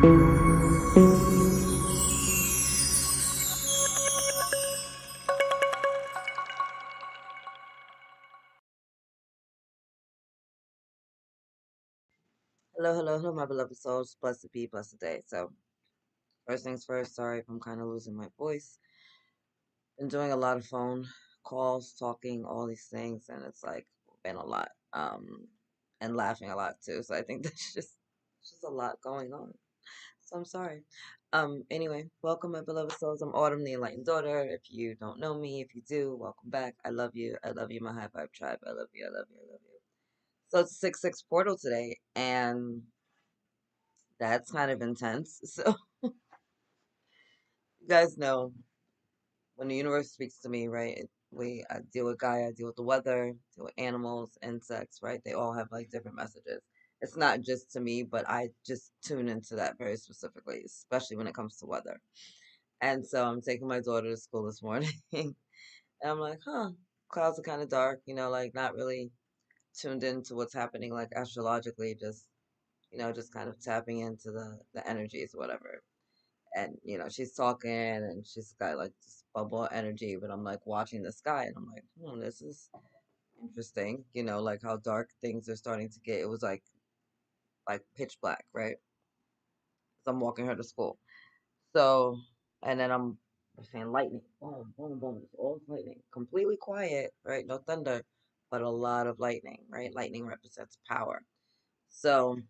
Hello, hello, hello, my beloved souls. Blessed be, blessed day. So, first things first, sorry if I'm kind of losing my voice. Been doing a lot of phone calls, talking, all these things, and it's like been a lot. And laughing a lot too. So I think that's just a lot going on. So I'm sorry. Anyway, welcome, my beloved souls. I'm Autumn, the Enlightened Daughter. If you don't know me, if you do, welcome back. I love you. I love you, my high vibe tribe. I love you. I love you. I love you. So it's 6-6 portal today, and that's kind of intense. So you guys know when the universe speaks to me, right? I deal with Gaia, I deal with the weather, deal with animals, insects, right? They all have like different messages. It's not just to me, but I just tune into that very specifically, especially when it comes to weather. And so I'm taking my daughter to school this morning, and I'm like, huh, clouds are kind of dark, like not really tuned into what's happening, like astrologically, just kind of tapping into the energies, whatever. And she's talking and she's got like this bubble of energy, but I'm like watching the sky and I'm like, this is interesting, like how dark things are starting to get. It was like pitch black, right? So I'm walking her to school. So and then I'm saying lightning, boom, boom, boom. It's all lightning, completely quiet, right? No thunder, but a lot of lightning, right? Lightning represents power. So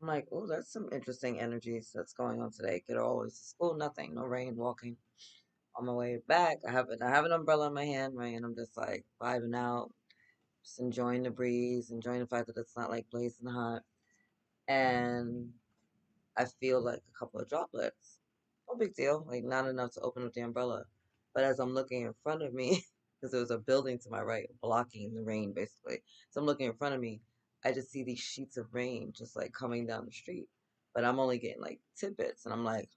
I'm like, oh, that's some interesting energies that's going on today. Get all always to school, nothing, no rain, walking. On my way back, I have an umbrella in my hand, right, and I'm just like vibing out, just enjoying the breeze, enjoying the fact that it's not like blazing hot, and I feel like a couple of droplets. No big deal, like not enough to open up the umbrella. But as I'm looking in front of me, because there was a building to my right blocking the rain, basically. So I'm looking in front of me, I just see these sheets of rain just like coming down the street, but I'm only getting like tidbits, and I'm like,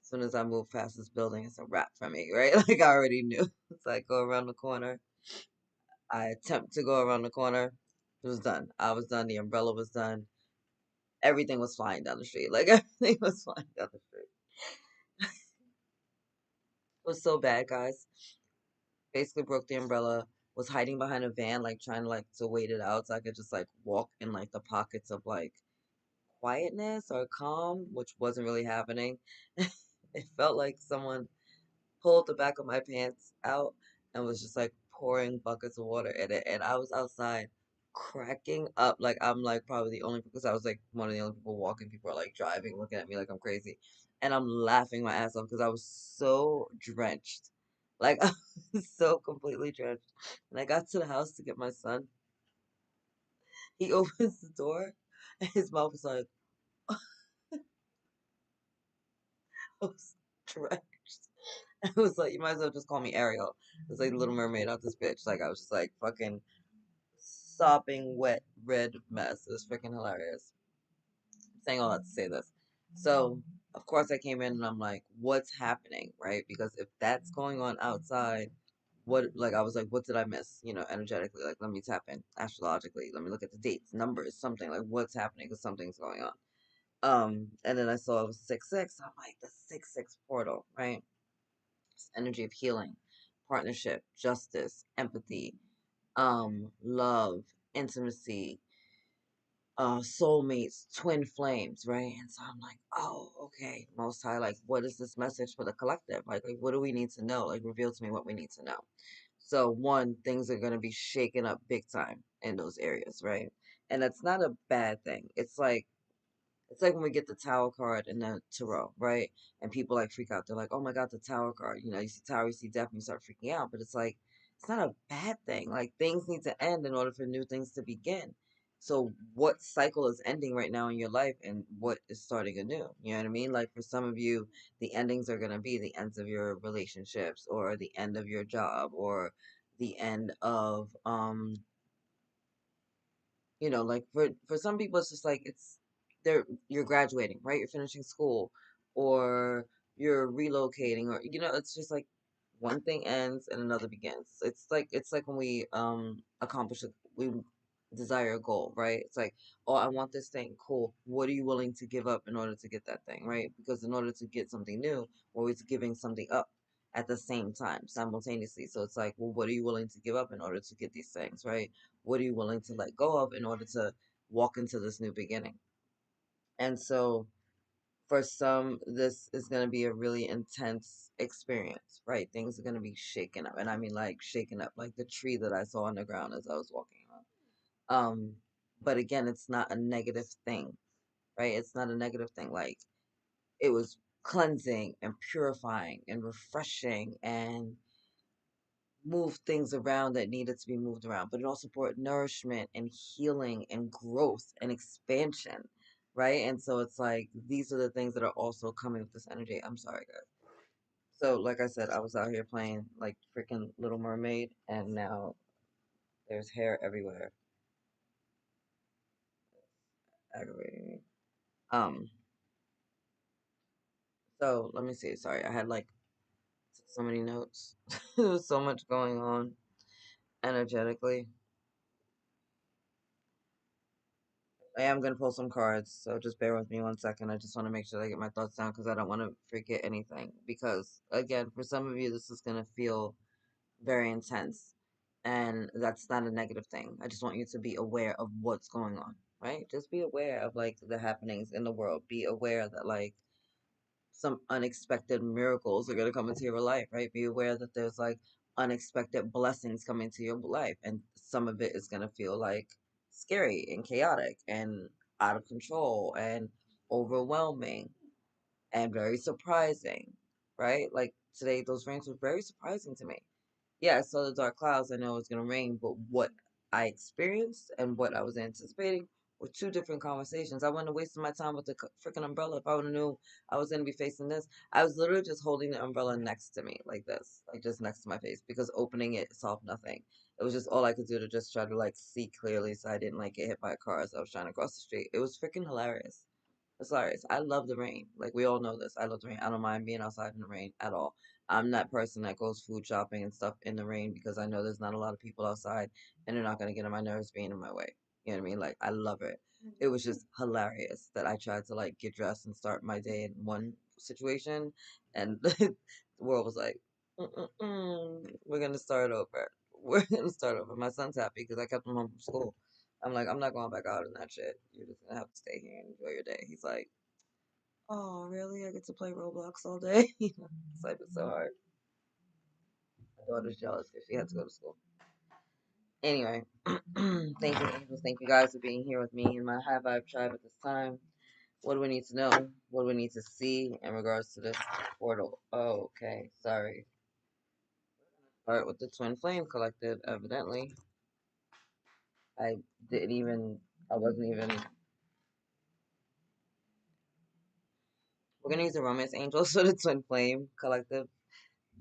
as soon as I move past this building, it's a wrap for me, right? Like I already knew. So I go around the corner. I attempt to go around the corner. It was done. I was done. The umbrella was done. Everything was flying down the street. Like everything was flying down the street. It was so bad, guys. Basically broke the umbrella. Was hiding behind a van, like trying to wait it out so I could just like walk in like the pockets of like quietness or calm, which wasn't really happening. It felt like someone pulled the back of my pants out and was just like pouring buckets of water in it. And I was outside cracking up. Like I'm like probably the only because I was like one of the only people walking. People are like driving, looking at me like I'm crazy. And I'm laughing my ass off because I was so drenched. Like I was so completely drenched. And I got to the house to get my son. He opens the door and his mouth was like, I was drenched. I was like, you might as well just call me Ariel. It was like the Little Mermaid out this bitch. Like I was just like fucking sopping wet red mess. It was freaking hilarious. Saying all that to say this. So of course I came in and I'm like, what's happening, right? Because if that's going on outside, what like I was like, what did I miss? Energetically, like let me tap in astrologically. Let me look at the dates, numbers, something like what's happening because something's going on. And then I saw it was 6-6. I'm like the 6-6 portal, right? It's energy of healing, partnership, justice, empathy, love, intimacy, soulmates, twin flames, right? And so I'm like, oh, okay, Most High, like, what is this message for the collective? Like, what do we need to know? Like, reveal to me what we need to know. So, one, things are going to be shaken up big time in those areas, right? And that's not a bad thing. It's like when we get the Tower card in the tarot, right? And people like freak out. They're like, "Oh my God, the Tower card!" You see Tower, you see death, and you start freaking out. But it's like it's not a bad thing. Like things need to end in order for new things to begin. So what cycle is ending right now in your life, and what is starting anew? You know what I mean? Like for some of you, the endings are gonna be the ends of your relationships, or the end of your job, or the end of like for some people it's just like you're graduating, right? You're finishing school, or you're relocating, or it's just like one thing ends and another begins. It's like when we accomplish it, we desire a goal, right? It's like, oh, I want this thing. Cool. What are you willing to give up in order to get that thing, right? Because in order to get something new, we're always giving something up at the same time, simultaneously. So it's like, well, what are you willing to give up in order to get these things, right? What are you willing to let go of in order to walk into this new beginning? And so for some, this is going to be a really intense experience, right? Things are going to be shaken up. And I mean, like, shaken up, like the tree that I saw on the ground as I was walking on. But again, it's not a negative thing, right? It's not a negative thing. Like, it was cleansing and purifying and refreshing and moved things around that needed to be moved around. But it also brought nourishment and healing and growth and expansion, right? And so it's like, these are the things that are also coming with this energy. I'm sorry, guys. So, like I said, I was out here playing like freaking Little Mermaid, and now there's hair everywhere. Aggravating me. Um, so let me see. Sorry, I had like so many notes. There was so much going on energetically. I am gonna pull some cards, so just bear with me 1 second. I just want to make sure I get my thoughts down because I don't want to forget anything. Because again, for some of you, this is gonna feel very intense, and that's not a negative thing. I just want you to be aware of what's going on, right? Just be aware of like the happenings in the world. Be aware that like some unexpected miracles are going to come into your life, right? Be aware that there's like unexpected blessings coming to your life, and some of it is going to feel like scary and chaotic and out of control and overwhelming and very surprising, right? Like today, those rains were very surprising to me. Yeah, I saw the dark clouds. I know it was going to rain, but what I experienced and what I was anticipating were two different conversations. I wouldn't have wasted my time with the freaking umbrella if I would have knew I was going to be facing this. I was literally just holding the umbrella next to me, like this, like just next to my face, because opening it solved nothing. It was just all I could do to just try to like see clearly so I didn't like get hit by a car as I was trying to cross the street. It was freaking hilarious. It's hilarious. I love the rain. Like we all know this. I love the rain. I don't mind being outside in the rain at all. I'm that person that goes food shopping and stuff in the rain because I know there's not a lot of people outside and they're not gonna get on my nerves being in my way. You know what I mean? Like I love it. It was just hilarious that I tried to like get dressed and start my day in one situation, and the world was like, "We're gonna start over. We're gonna start over." My son's happy because I kept him home from school. I'm like, I'm not going back out in that shit. You're just gonna have to stay here and enjoy your day. He's like, oh, really? I get to play Roblox all day? It's like, it's so hard. My daughter's jealous because she had to go to school. Anyway, thank you, angels. Thank you guys for being here with me in my high vibe tribe at this time. What do we need to know? What do we need to see in regards to this portal? Oh, okay. Sorry. Start with the Twin Flame Collective, evidently. I didn't even, I wasn't even. We're gonna use the Romance Angels for the Twin Flame Collective.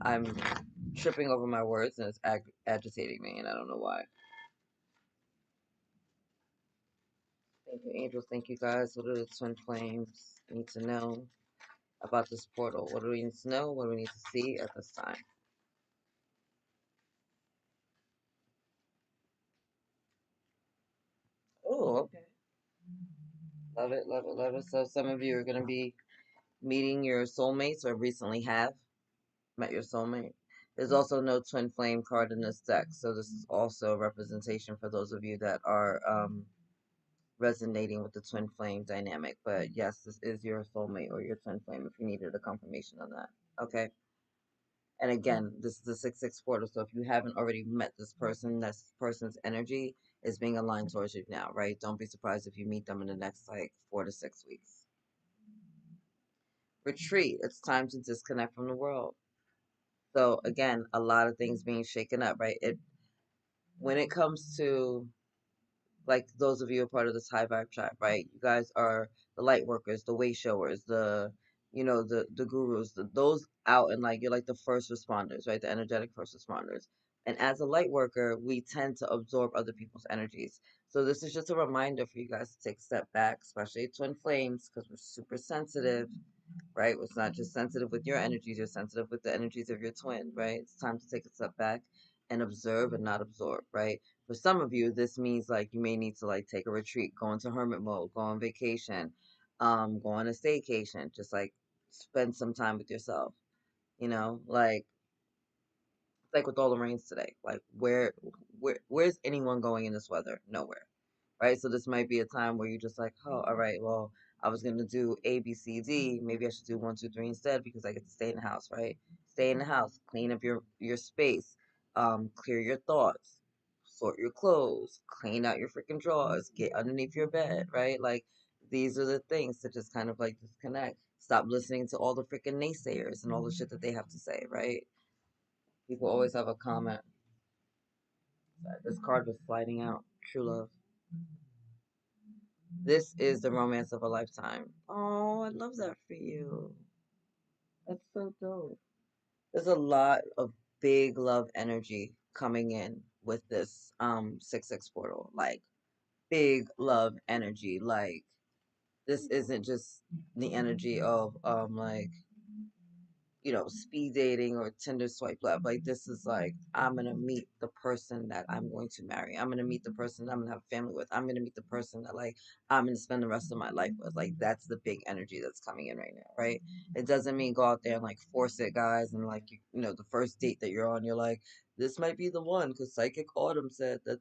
I'm tripping over my words and it's agitating me, and I don't know why. Thank you, angels. Thank you, guys. What do the twin flames need to know about this portal? What do we need to know? What do we need to see at this time? Oh, okay. Love it, love it, love it. So some of you are going to be meeting your soulmates or recently have met your soulmate. There's also no twin flame card in this deck, so this is also a representation for those of you that are resonating with the twin flame dynamic. But yes, this is your soulmate or your twin flame if you needed a confirmation on that. Okay. And again, this is the 6-6 portal. So if you haven't already met this person, this person's energy is being aligned towards you now, right? Don't be surprised if you meet them in the next like 4 to 6 weeks. Retreat. It's time to disconnect from the world. So again, a lot of things being shaken up, right? It when it comes to like those of you a part of this high vibe tribe, right? You guys are the light workers, the way showers, the the gurus, those out and like you're like the first responders, right? The energetic first responders. And as a light worker, we tend to absorb other people's energies. So this is just a reminder for you guys to take a step back, especially twin flames, because we're super sensitive, right? It's not just sensitive with your energies, you're sensitive with the energies of your twin, right? It's time to take a step back and observe and not absorb, right? For some of you, this means like you may need to like take a retreat, go into hermit mode, go on vacation, go on a staycation, just like spend some time with yourself. Like with all the rains today. Like where's anyone going in this weather? Nowhere. Right? So this might be a time where you're just like, oh, all right, well, I was gonna do A, B, C, D. Maybe I should do one, two, three instead because I get to stay in the house, right? Stay in the house, clean up your space, clear your thoughts, sort your clothes, clean out your freaking drawers, get underneath your bed, right? Like these are the things to just kind of like disconnect. Stop listening to all the freaking naysayers and all the shit that they have to say, right? People always have a comment. Sorry, this card was sliding out. True love. This is the romance of a lifetime. Oh, I love that for you. That's so dope. There's a lot of big love energy coming in with this 6-6 portal. Like big love energy. Like this isn't just the energy of like speed dating or Tinder swipe left. Like this is like I'm gonna meet the person that I'm going to marry. I'm gonna meet the person that I'm gonna have a family with. I'm gonna meet the person that like I'm gonna spend the rest of my life with. Like that's the big energy that's coming in right now, right? It doesn't mean go out there and like force it, guys, and like the first date that you're on, you're like, this might be the one because Psychic Autumn said that.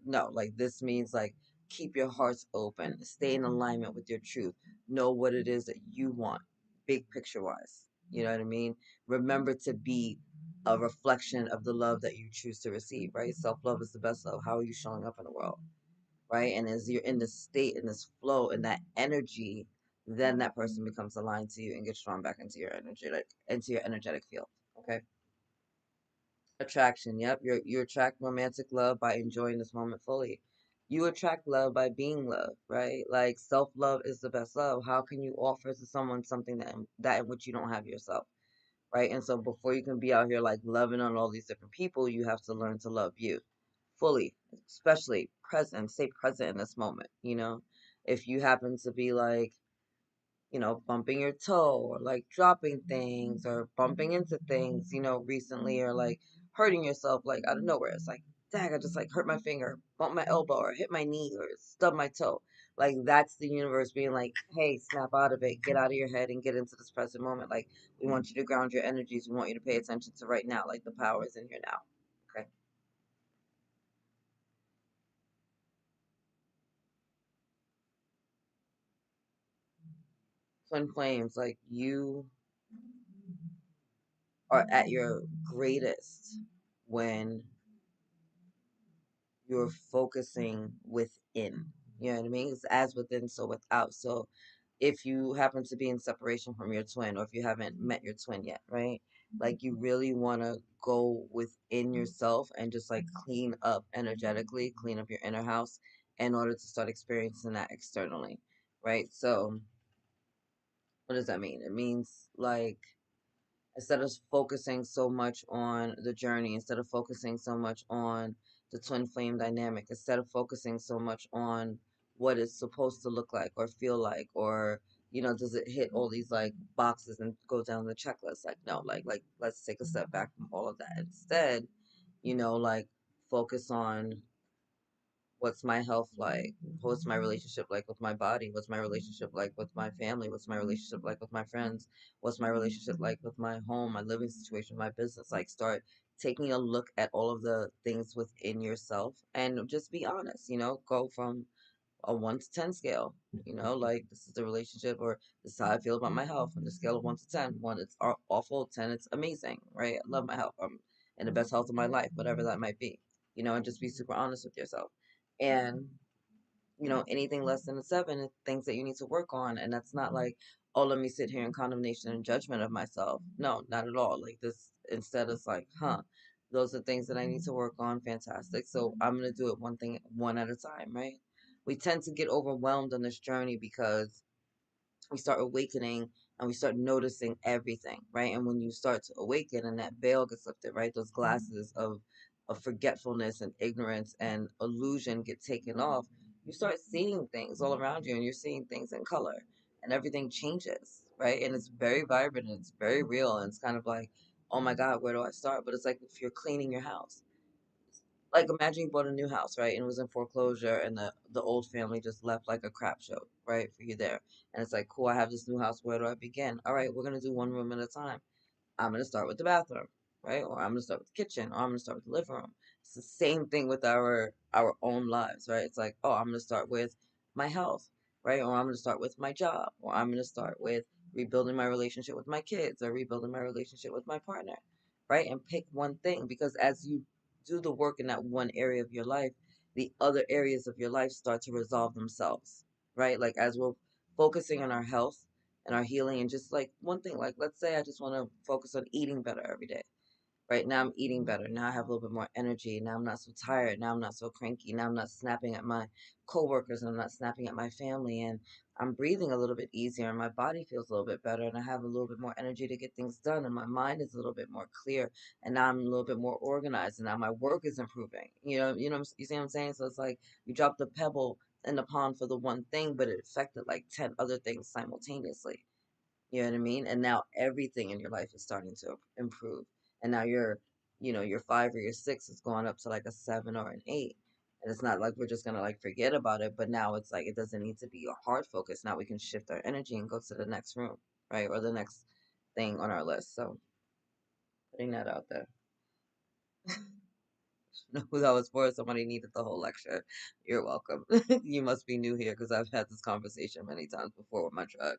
No, like this means like keep your hearts open, stay in alignment with your truth, know what it is that you want, big picture wise. You know what I mean? Remember to be a reflection of the love that you choose to receive, right? Self love is the best love. How are you showing up in the world, right? And as you're in this state, in this flow, in that energy, then that person becomes aligned to you and gets drawn back into your energy, like into your energetic field. Okay. Attraction. Yep. You attract romantic love by enjoying this moment fully. You attract love by being loved, right? Like self love is the best love. How can you offer to someone something that in which you don't have yourself? Right? And so before you can be out here like loving on all these different people, you have to learn to love you fully, especially present, stay present in this moment. If you happen to be like, bumping your toe or like dropping things or bumping into things, recently or like hurting yourself like out of nowhere. It's like, dang, I just like hurt my finger, bumped my elbow or hit my knee or stubbed my toe. Like that's the universe being like, hey, snap out of it, get out of your head and get into this present moment. Like we want you to ground your energies. We want you to pay attention to right now. Like the power is in here now. Okay. Twin flames, like you are at your greatest when you're focusing within. You know what I mean? It's as within, so without. So if you happen to be in separation from your twin, or if you haven't met your twin yet, right? Like you really want to go within yourself and just like clean up energetically, clean up your inner house in order to start experiencing that externally, right? So what does that mean? It means like instead of focusing so much on the journey, instead of focusing so much on the twin flame dynamic, instead of focusing so much on what it's supposed to look like or feel like, or does it hit all these like boxes and go down the checklist? Like no, like let's take a step back from all of that. Instead, like focus on what's my health like, what's my relationship like with my body, what's my relationship like with my family, what's my relationship like with my friends, what's my relationship like with my home, my living situation, my business. Like start taking a look at all of the things within yourself and just be honest. Go from a 1 to 10 scale. Like this is the relationship, or this is how I feel about my health on the scale of 1 to 10. 1, it's awful. 10, it's amazing, right? I love my health. I'm in the best health of my life, whatever that might be. And just be super honest with yourself. And anything less than a 7 is things that you need to work on. And that's not like, oh, let me sit here in condemnation and judgment of myself. No, not at all. Like this, instead, it's like, those are things that I need to work on. Fantastic. So I'm going to do it one at a time, right? We tend to get overwhelmed on this journey because we start awakening and we start noticing everything, right? And when you start to awaken and that veil gets lifted, right, those glasses of forgetfulness and ignorance and illusion get taken off, you start seeing things all around you and you're seeing things in color and everything changes, right? And it's very vibrant and it's very real and it's kind of like, oh my God, where do I start? But it's like if you're cleaning your house, Like imagine you bought a new house, right? And it was in foreclosure and the old family just left like a crap show, right? For you there. And it's like, cool, I have this new house. Where do I begin? All right, we're gonna do one room at a time. I'm gonna start with the bathroom, right? Or I'm gonna start with the kitchen, or I'm gonna start with the living room. It's the same thing with our own lives, right? It's like, oh, I'm gonna start with my health, right? Or I'm gonna start with my job, or I'm gonna start with rebuilding my relationship with my kids, or rebuilding my relationship with my partner, right? And pick one thing because as you do the work in that one area of your life, the other areas of your life start to resolve themselves, right? Like as we're focusing on our health and our healing and just like one thing, like let's say I just want to focus on eating better every day. Right now I'm eating better. Now I have a little bit more energy. Now I'm not so tired. Now I'm not so cranky. Now I'm not snapping at my coworkers and I'm not snapping at my family and I'm breathing a little bit easier and my body feels a little bit better and I have a little bit more energy to get things done and my mind is a little bit more clear and now I'm a little bit more organized and now my work is improving. You see what I'm saying? So it's like you drop the pebble in the pond for the one thing, but it affected like 10 other things simultaneously. You know what I mean? And now everything in your life is starting to improve. And now your five or your six is going up to like a seven or an eight. And it's not like we're just gonna like forget about it, but now it's like it doesn't need to be a hard focus. Now we can shift our energy and go to the next room, right? Or the next thing on our list. So putting that out there. Know who that was for. Somebody needed the whole lecture. You're welcome. You must be new here because I've had this conversation many times before with my truck.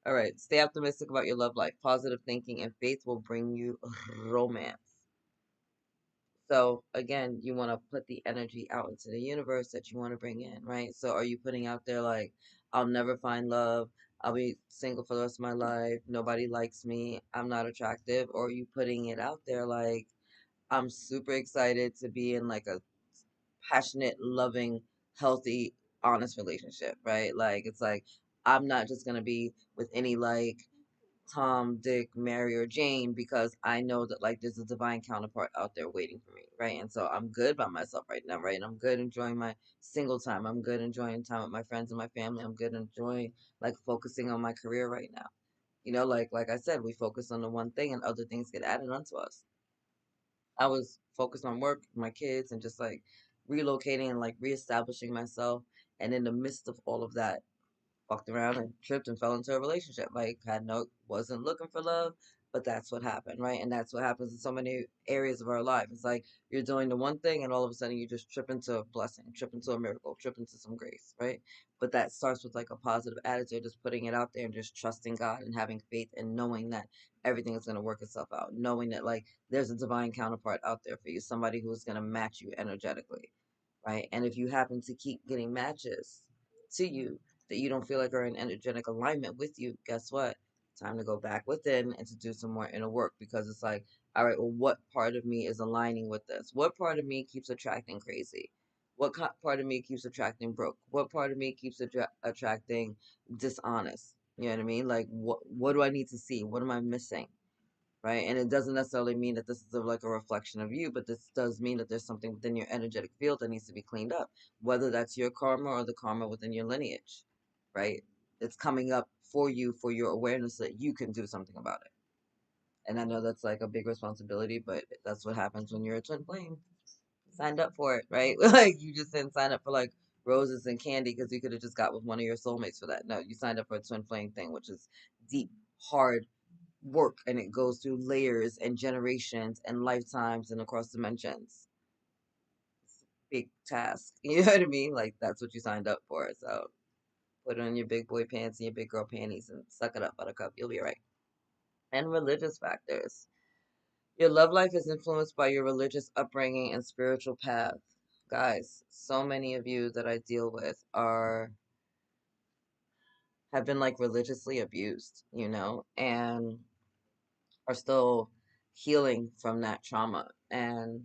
All right. Stay optimistic about your love life. Positive thinking and faith will bring you romance. So again, you want to put the energy out into the universe that you want to bring in, right? So are you putting out there like, I'll never find love. I'll be single for the rest of my life. Nobody likes me. I'm not attractive. Or are you putting it out there like, I'm super excited to be in like a passionate, loving, healthy, honest relationship, right? Like it's like I'm not just gonna be with any like Tom, Dick, Mary, or Jane because I know that like there's a divine counterpart out there waiting for me, right? And so I'm good by myself right now, right? And I'm good enjoying my single time. I'm good enjoying time with my friends and my family. I'm good enjoying like focusing on my career right now. Like I said, we focus on the one thing and other things get added onto us. I was focused on work, my kids, and just like relocating and like reestablishing myself. And in the midst of all of that, walked around and tripped and fell into a relationship. Like wasn't looking for love, but that's what happened, right? And that's what happens in so many areas of our life. It's like you're doing the one thing and all of a sudden you just trip into a blessing, trip into a miracle, trip into some grace, right? But that starts with like a positive attitude, just putting it out there and just trusting God and having faith and knowing that everything is going to work itself out, knowing that like there's a divine counterpart out there for you, somebody who's going to match you energetically, right? And if you happen to keep getting matches to you that you don't feel like are in energetic alignment with you, guess what? Time to go back within and to do some more inner work because it's like, all right, well, what part of me is aligning with this? What part of me keeps attracting crazy? What part of me keeps attracting broke? What part of me keeps attracting dishonest? You know what I mean? Like, what do I need to see? What am I missing? Right? And it doesn't necessarily mean that this is like a reflection of you, but this does mean that there's something within your energetic field that needs to be cleaned up, whether that's your karma or the karma within your lineage, right? It's coming up for you for your awareness so that you can do something about it. And I know that's like a big responsibility, but that's what happens when you're a twin flame. Signed up for it, right? Like you just didn't sign up for like roses and candy because you could have just got with one of your soulmates for that. No, you signed up for a twin flame thing, which is deep, hard, work and it goes through layers and generations and lifetimes and across dimensions. It's a big task. You know what I mean? Like that's what you signed up for. So put on your big boy pants and your big girl panties and suck it up, buttercup. You'll be right. And religious factors. Your love life is influenced by your religious upbringing and spiritual path. Guys, so many of you that I deal with are have been like religiously abused, and are still healing from that trauma. And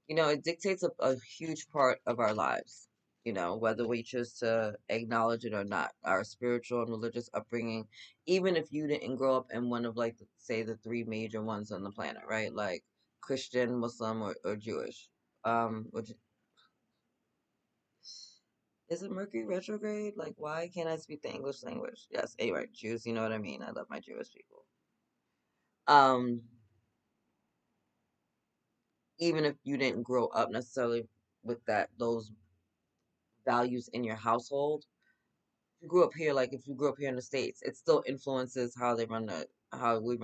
it dictates a huge part of our lives, whether we choose to acknowledge it or not. Our spiritual and religious upbringing, even if you didn't grow up in one of, like, say, the three major ones on the planet, right? Like Christian, Muslim, or Jewish. Which is it Mercury retrograde? Like, why can't I speak the English language? Yes, anyway, Jews, you know what I mean? I love my Jewish people. even if you didn't grow up necessarily with those values in your household. If you grew up here, like if you grew up here in the States, it still influences how we run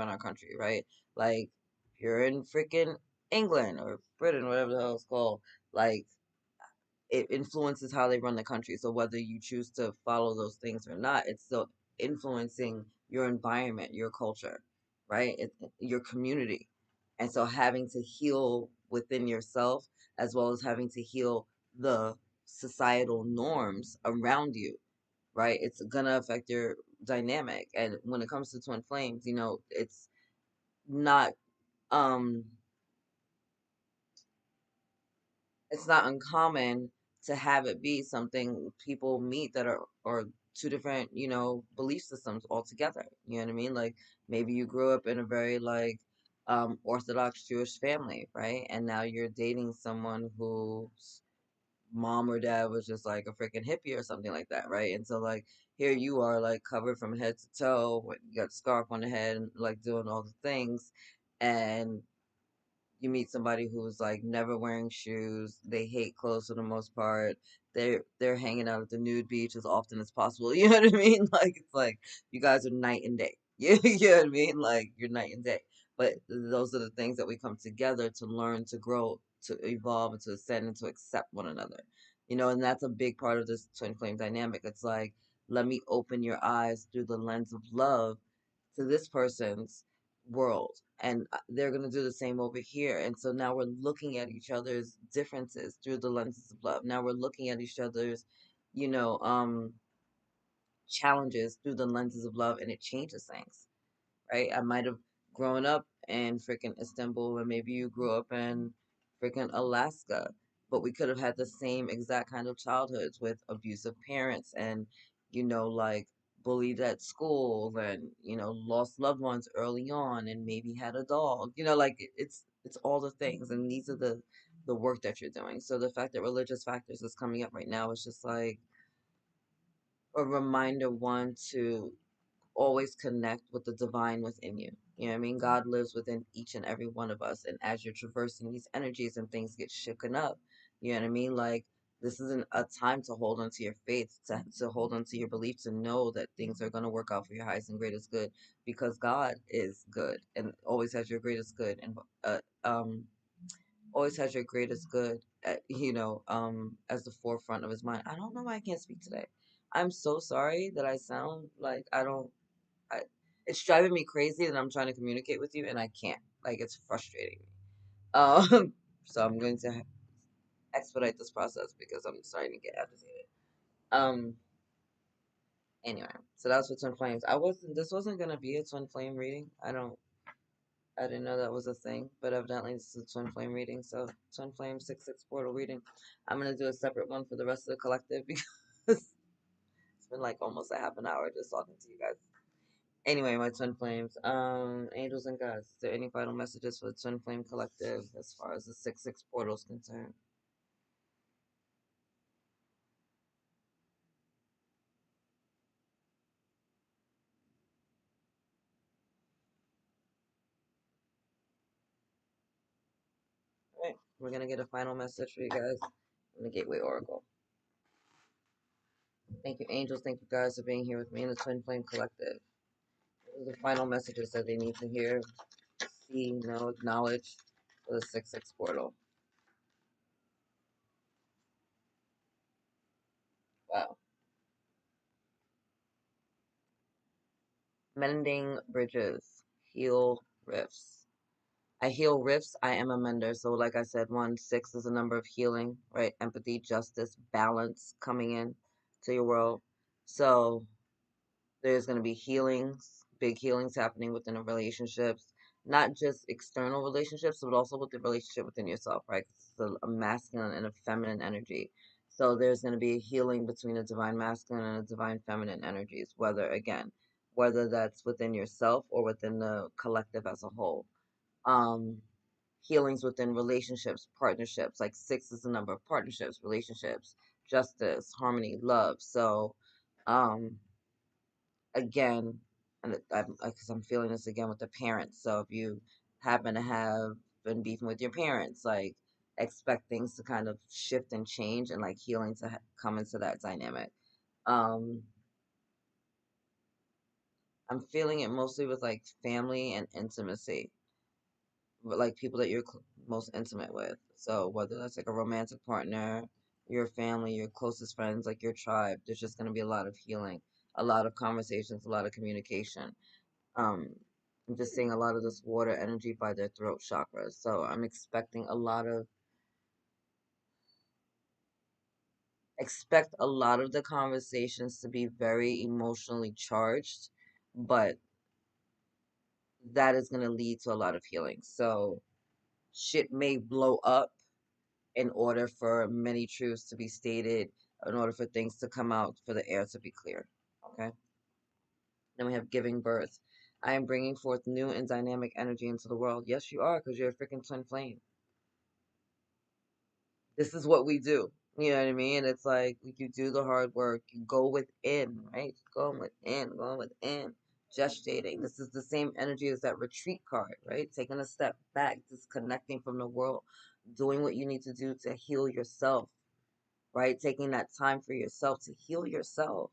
our country, right? Like if you're in freaking England or Britain, whatever the hell it's called, like it influences how they run the country. So whether you choose to follow those things or not, it's still influencing your environment, your culture, right? Your community. And so having to heal within yourself as well as having to heal the societal norms around you, right? It's gonna affect your dynamic. And when it comes to twin flames, not um it's not uncommon to have it be something people meet that are two different, belief systems altogether. You know what I mean? Like maybe you grew up in a very like Orthodox Jewish family, right? And now you're dating someone whose mom or dad was just like a freaking hippie or something like that, right? And so like here you are like covered from head to toe, you got a scarf on the head and like doing all the things, and you meet somebody who's like never wearing shoes. They hate clothes for the most part. They're hanging out at the nude beach as often as possible. You know what I mean? Like it's like you guys are night and day. You know what I mean? Like you're night and day. But those are the things that we come together to learn, to grow, to evolve, and to ascend, and to accept one another. And that's a big part of this twin flame dynamic. It's like, let me open your eyes through the lens of love to this person's world, and they're going to do the same over here. And so now we're looking at each other's differences through the lenses of love. Now we're looking at each other's you know challenges through the lenses of love, and it changes things, right? I might have grown up in freaking Istanbul, and maybe you grew up in freaking Alaska, but we could have had the same exact kind of childhoods with abusive parents and, like bullied at school and, lost loved ones early on and maybe had a dog. Like it's all the things, and these are the work that you're doing. So the fact that religious factors is coming up right now is just like a reminder, one, to always connect with the divine within you. You know what I mean? God lives within each and every one of us. And as you're traversing these energies and things get shooken up, you know what I mean? Like, this isn't a time to hold on to your faith, to hold on to your belief, to know that things are going to work out for your highest and greatest good, because God is good and always has your greatest good, and always has your greatest good as the forefront of his mind. I don't know why I can't speak today. I'm so sorry that I sound like I, it's driving me crazy that I'm trying to communicate with you and I can't. Like, it's frustrating me. So I'm going to expedite this process because I'm starting to get agitated. Um, anyway, so that's for twin flames. This wasn't gonna be a twin flame reading. I didn't know that was a thing, but evidently this is a twin flame reading. So twin flame 6/6 portal reading. I'm gonna do a separate one for the rest of the collective because it's been like almost a half an hour just talking to you guys. Anyway, my twin flames, angels and gods, is there any final messages for the twin flame collective as far as the 6/6 portal is concerned? All right, we're gonna get a final message for you guys from the Gateway Oracle. Thank you, angels. Thank you guys for being here with me in the twin flame collective. These are the final messages that they need to hear, see, know, acknowledge for the 6/6 portal. Wow. Mending bridges, heal rifts. I heal rifts. I am a mender. So, like I said, 1/6 is a number of healing, right? Empathy, justice, balance coming in to your world. So, there's going to be healings, big healings happening within the relationships, not just external relationships, but also with the relationship within yourself, right? 'Cause it's a masculine and a feminine energy. So, there's going to be a healing between a divine masculine and a divine feminine energies, whether that's within yourself or within the collective as a whole. um Healings within relationships, partnerships. Like 6 is the number of partnerships, relationships, justice, harmony, love. So um again, and because I'm feeling this again with the parents. So if you happen to have been beefing with your parents, like expect things to kind of shift and change and like healing to come into that dynamic. Um, I'm feeling it mostly with like family and intimacy, but like people that you're most intimate with. So whether that's like a romantic partner, your family, your closest friends, like your tribe, there's just going to be a lot of healing, a lot of conversations, a lot of communication. Um, I'm just seeing a lot of this water energy by their throat chakra. So I'm expecting a lot of the conversations to be very emotionally charged, but that is going to lead to a lot of healing. So shit may blow up in order for many truths to be stated, in order for things to come out, for the air to be clear. Okay? Then we have giving birth. I am bringing forth new and dynamic energy into the world. Yes, you are, because you're a freaking twin flame. This is what we do. You know what I mean? It's like you do the hard work, you go within, right? Going within, gestating. This is the same energy as that retreat card, right? Taking a step back, disconnecting from the world, doing what you need to do to heal yourself, right? Taking that time for yourself to heal yourself,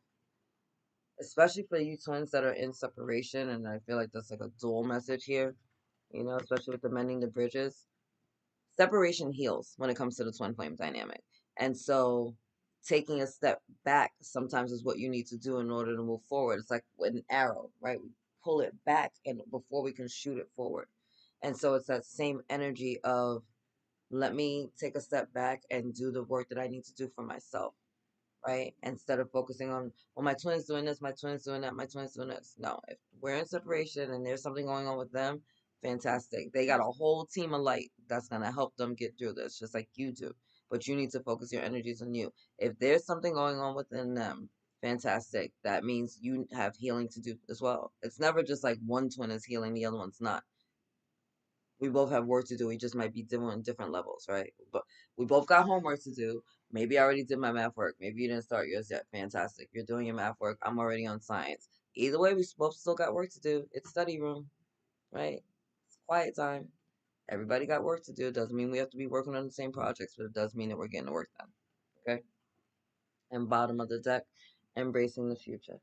especially for you twins that are in separation. And I feel like that's like a dual message here, especially with the mending the bridges. Separation heals when it comes to the twin flame dynamic. And so taking a step back sometimes is what you need to do in order to move forward. It's like with an arrow, right? We pull it back and before we can shoot it forward. And so it's that same energy of let me take a step back and do the work that I need to do for myself, right? Instead of focusing on, well, my twin's doing this, my twin's doing that, my twin's doing this. No, if we're in separation and there's something going on with them, fantastic. They got a whole team of light that's going to help them get through this, just like you do. But you need to focus your energies on you. If there's something going on within them, fantastic. That means you have healing to do as well. It's never just like one twin is healing, the other one's not. We both have work to do. We just might be doing different levels, right? But we both got homework to do. Maybe I already did my math work. Maybe you didn't start yours yet. Fantastic. You're doing your math work. I'm already on science. Either way, we both still got work to do. It's study room, right? It's quiet time. Everybody got work to do. It doesn't mean we have to be working on the same projects, but it does mean that we're getting the work done. Okay? And bottom of the deck, embracing the future.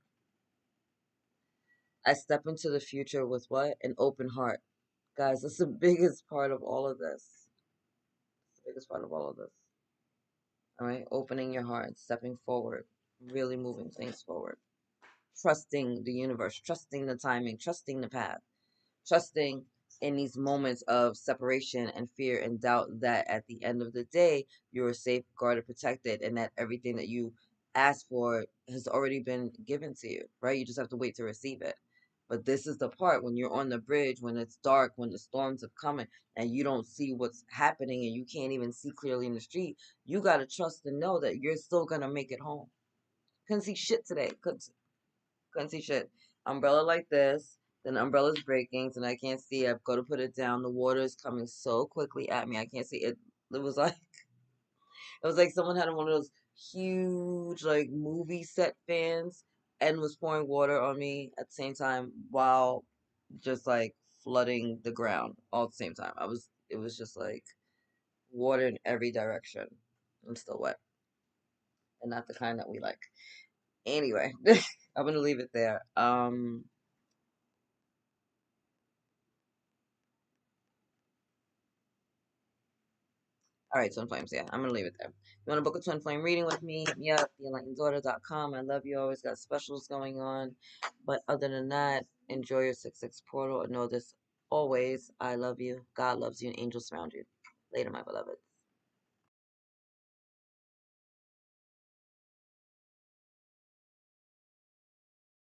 I step into the future with what? An open heart. Guys, that's the biggest part of all of this. The biggest part of all of this. All right, opening your heart, stepping forward, really moving things forward, trusting the universe, trusting the timing, trusting the path, trusting in these moments of separation and fear and doubt that at the end of the day, you're safe, guarded, protected, and that everything that you asked for has already been given to you, right? You just have to wait to receive it. But this is the part when you're on the bridge, when it's dark, when the storms are coming, and you don't see what's happening and you can't even see clearly in the street. You got to trust and know that you're still going to make it home. Couldn't see shit today. Couldn't see shit. Umbrella like this, then the umbrella's breaking, and I can't see. I've got to put it down. The water is coming so quickly at me. I can't see it. It was like someone had one of those huge like movie set fans and was pouring water on me at the same time while just like flooding the ground all at the same time. It was just like water in every direction. I'm still wet and not the kind that we like. Anyway, I'm gonna leave it there. All right, Twin Flames. Yeah, I'm gonna leave it there. If you want to book a Twin Flame reading with me? Hit me up, theenlighteneddaughter.com. I love you. Always got specials going on. But other than that, enjoy your 6/6 portal and know this always. I love you. God loves you, and angels surround you. Later, my beloved.